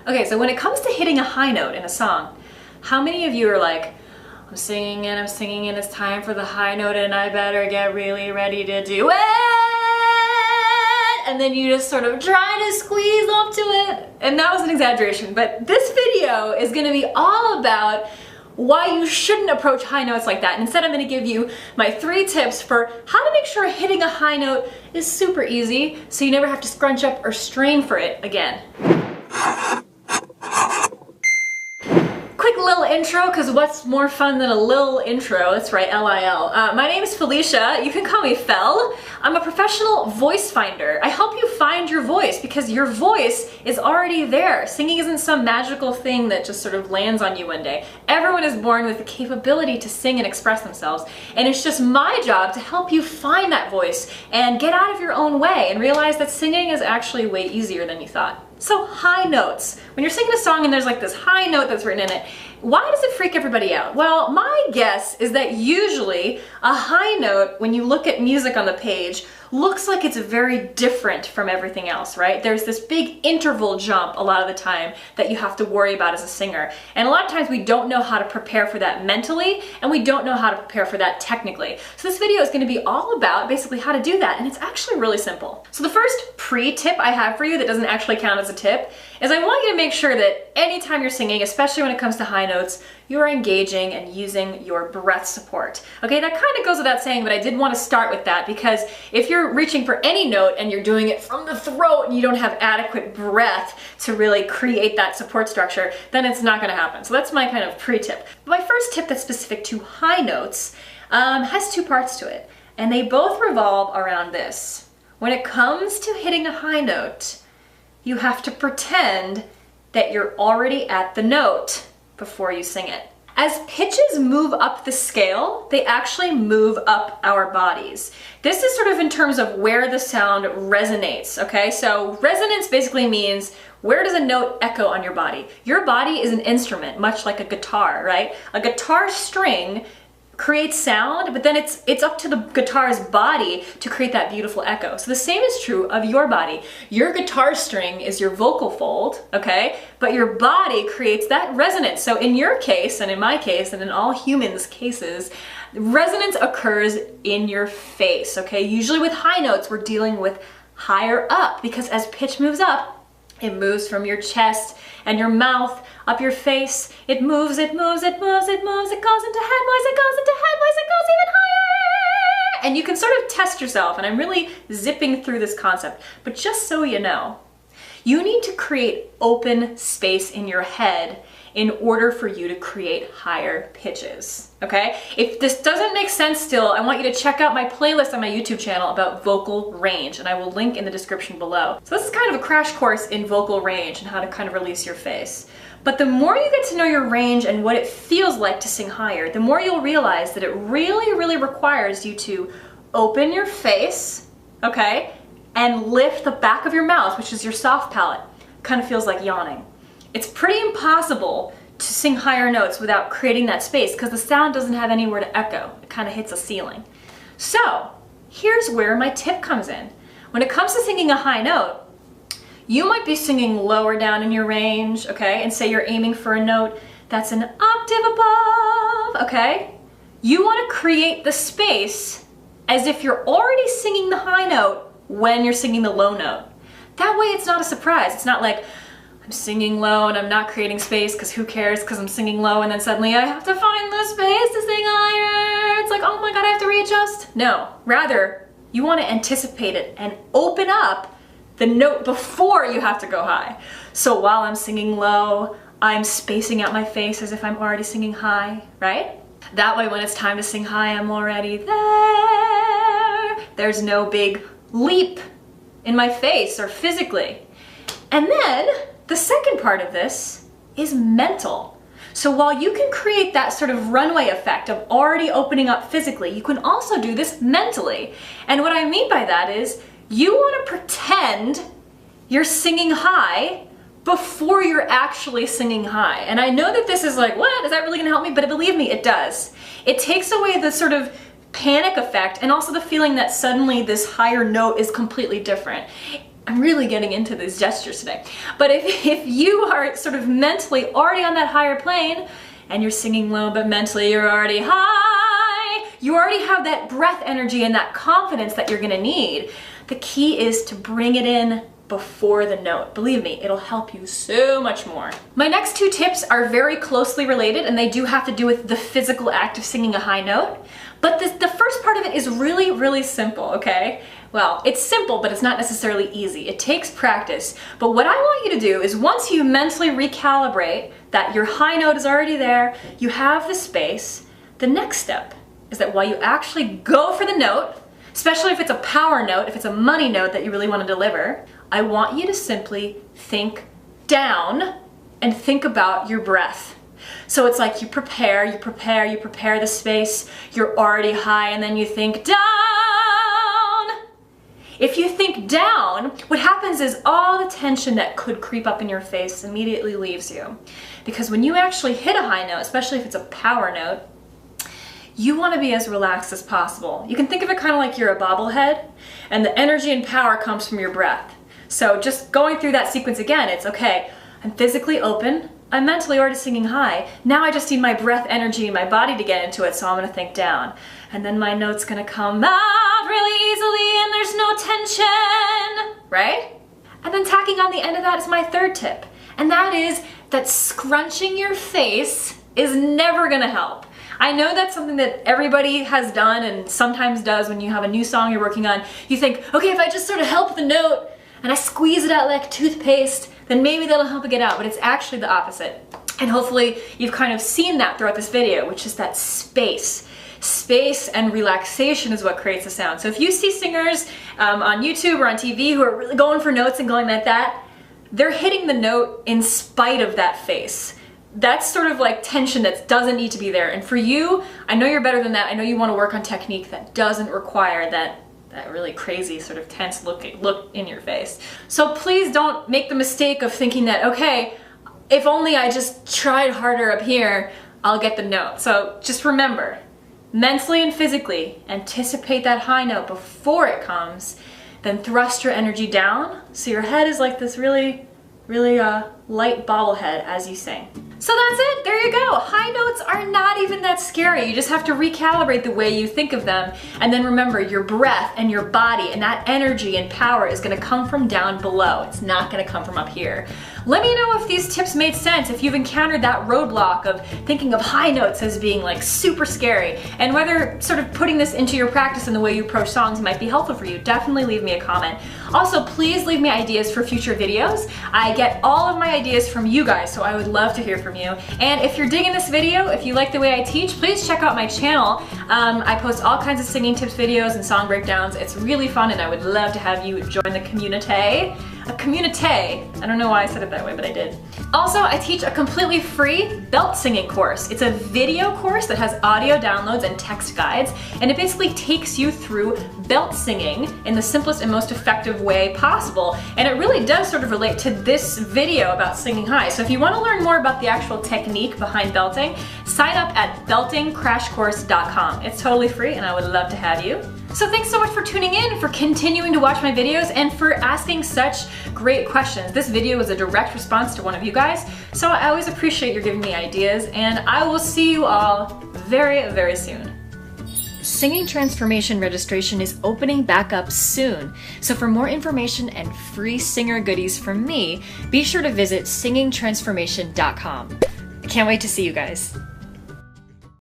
Okay, so when it comes to hitting a high note in a song, how many of you are like, I'm singing and it's time for the high note and I better get really ready to do it? And then you just sort of try to squeeze up to it. And that was an exaggeration, but this video is gonna be all about why you shouldn't approach high notes like that. And instead, I'm going to give you my 3 tips for how to make sure hitting a high note is super easy so you never have to scrunch up or strain for it again. Quick little intro, because what's more fun than a little intro? That's right, L-I-L. My name is Felicia. You can call me Fel. I'm a professional voice finder. I help you find your voice because your voice is already there. Singing isn't some magical thing that just sort of lands on you one day. Everyone is born with the capability to sing and express themselves, and it's just my job to help you find that voice and get out of your own way and realize that singing is actually way easier than you thought. So high notes. When you're singing a song and there's like this high note that's written in it, why does it freak everybody out? Well, my guess is that usually a high note, when you look at music on the page, looks like it's very different from everything else, right? There's this big interval jump a lot of the time that you have to worry about as a singer. And a lot of times we don't know how to prepare for that mentally, and we don't know how to prepare for that technically. So this video is going to be all about basically how to do that, and it's actually really simple. So the first pre-tip I have for you that doesn't actually count as a tip is I want you to make sure that anytime you're singing, especially when it comes to high notes, you are engaging and using your breath support. Okay, that kind of goes without saying, but I did want to start with that because if you're reaching for any note and you're doing it from the throat and you don't have adequate breath to really create that support structure, then it's not going to happen. So that's my kind of pre-tip. My first tip that's specific to high notes has 2 parts to it, and they both revolve around this. When it comes to hitting a high note, you have to pretend that you're already at the note before you sing it. As pitches move up the scale, they actually move up our bodies. This is sort of in terms of where the sound resonates, okay? So resonance basically means where does a note echo on your body? Your body is an instrument, much like a guitar, right? A guitar string creates sound, but then it's up to the guitar's body to create that beautiful echo. So the same is true of your body. Your guitar string is your vocal fold, okay? But your body creates that resonance. So in your case, and in my case, and in all humans' cases, resonance occurs in your face, okay? Usually with high notes, we're dealing with higher up because as pitch moves up, it moves from your chest and your mouth up your face. It moves, it moves, it moves, it moves. It goes into head voice, it goes into head voice, it goes even higher. And you can sort of test yourself, and I'm really zipping through this concept. But just so you know, you need to create open space in your head in order for you to create higher pitches, okay? If this doesn't make sense still, I want you to check out my playlist on my YouTube channel about vocal range, and I will link in the description below. So this is kind of a crash course in vocal range and how to kind of release your face. But the more you get to know your range and what it feels like to sing higher, the more you'll realize that it really, really requires you to open your face, okay? And lift the back of your mouth, which is your soft palate. Kind of feels like yawning. It's pretty impossible to sing higher notes without creating that space because the sound doesn't have anywhere to echo. It kind of hits a ceiling. So here's where my tip comes in. When it comes to singing a high note, you might be singing lower down in your range, okay? And say you're aiming for a note that's an octave above, okay? You want to create the space as if you're already singing the high note when you're singing the low note. That way it's not a surprise. It's not like, I'm singing low and I'm not creating space because who cares because I'm singing low and then suddenly I have to find the space to sing higher. It's like, oh my God, I have to readjust. No, rather, you want to anticipate it and open up the note before you have to go high. So while I'm singing low, I'm spacing out my face as if I'm already singing high, right? That way when it's time to sing high, I'm already there. There's no big leap in my face or physically. And then the second part of this is mental. So while you can create that sort of runway effect of already opening up physically, you can also do this mentally. And what I mean by that is you want to pretend you're singing high before you're actually singing high. And I know that this is like, what? Is that really going to help me? But believe me, it does. It takes away the sort of panic effect and also the feeling that suddenly this higher note is completely different. I'm really getting into these gestures today. But if you are sort of mentally already on that higher plane and you're singing low, but mentally you're already high, you already have that breath energy and that confidence that you're gonna need. The key is to bring it in before the note. Believe me, it'll help you so much more. My next two tips are very closely related, and they do have to do with the physical act of singing a high note. But the first part of it is really, really simple, okay? Well, it's simple, but it's not necessarily easy. It takes practice. But what I want you to do is once you mentally recalibrate that your high note is already there, you have the space, the next step is that while you actually go for the note, especially if it's a power note, if it's a money note that you really want to deliver, I want you to simply think down and think about your breath. So it's like you prepare the space, you're already high, and then you think down. If you think down, what happens is all the tension that could creep up in your face immediately leaves you. Because when you actually hit a high note, especially if it's a power note, you want to be as relaxed as possible. You can think of it kind of like you're a bobblehead, and the energy and power comes from your breath. So just going through that sequence again, it's okay, I'm physically open, I'm mentally already singing high, now I just need my breath energy and my body to get into it, so I'm going to think down. And then my note's going to come out really easily and there's no tension, right? And then tacking on the end of that is my third tip, and that is that scrunching your face is never going to help. I know that's something that everybody has done and sometimes does when you have a new song you're working on. You think, okay, if I just sort of help the note and I squeeze it out like toothpaste, then maybe that'll help it get out, but it's actually the opposite. And hopefully you've kind of seen that throughout this video, which is that space. Space and relaxation is what creates the sound. So if you see singers on YouTube or on TV who are really going for notes and going like that, they're hitting the note in spite of that face. That's sort of like tension that doesn't need to be there. And for you, I know you're better than that. I know you want to work on technique that doesn't require that really crazy sort of tense look in your face. So please don't make the mistake of thinking that, okay, if only I just tried harder up here, I'll get the note. So just remember, mentally and physically, anticipate that high note before it comes, then thrust your energy down so your head is like this really light bobblehead as you sing. So that's it, there you go. High notes are not even that scary. You just have to recalibrate the way you think of them. And then remember, your breath and your body and that energy and power is gonna come from down below. It's not gonna come from up here. Let me know if these tips made sense, if you've encountered that roadblock of thinking of high notes as being like super scary, and whether sort of putting this into your practice and the way you approach songs might be helpful for you. Definitely leave me a comment. Also, please leave me ideas for future videos. I get all of my ideas from you guys, so I would love to hear from you. And if you're digging this video, if you like the way I teach, please check out my channel. I post all kinds of singing tips videos and song breakdowns. It's really fun and I would love to have you join the community. A community. I don't know why I said it that way, but I did. Also, I teach a completely free belt singing course. It's a video course that has audio downloads and text guides, and it basically takes you through belt singing in the simplest and most effective way possible. And it really does sort of relate to this video about singing high. So if you want to learn more about the actual technique behind belting, sign up at beltingcrashcourse.com. It's totally free and I would love to have you. So thanks so much for tuning in, for continuing to watch my videos, and for asking such great questions. This video was a direct response to one of you guys, so I always appreciate your giving me ideas, and I will see you all very, very soon. Singing Transformation registration is opening back up soon, so for more information and free singer goodies from me, be sure to visit singingtransformation.com. I can't wait to see you guys.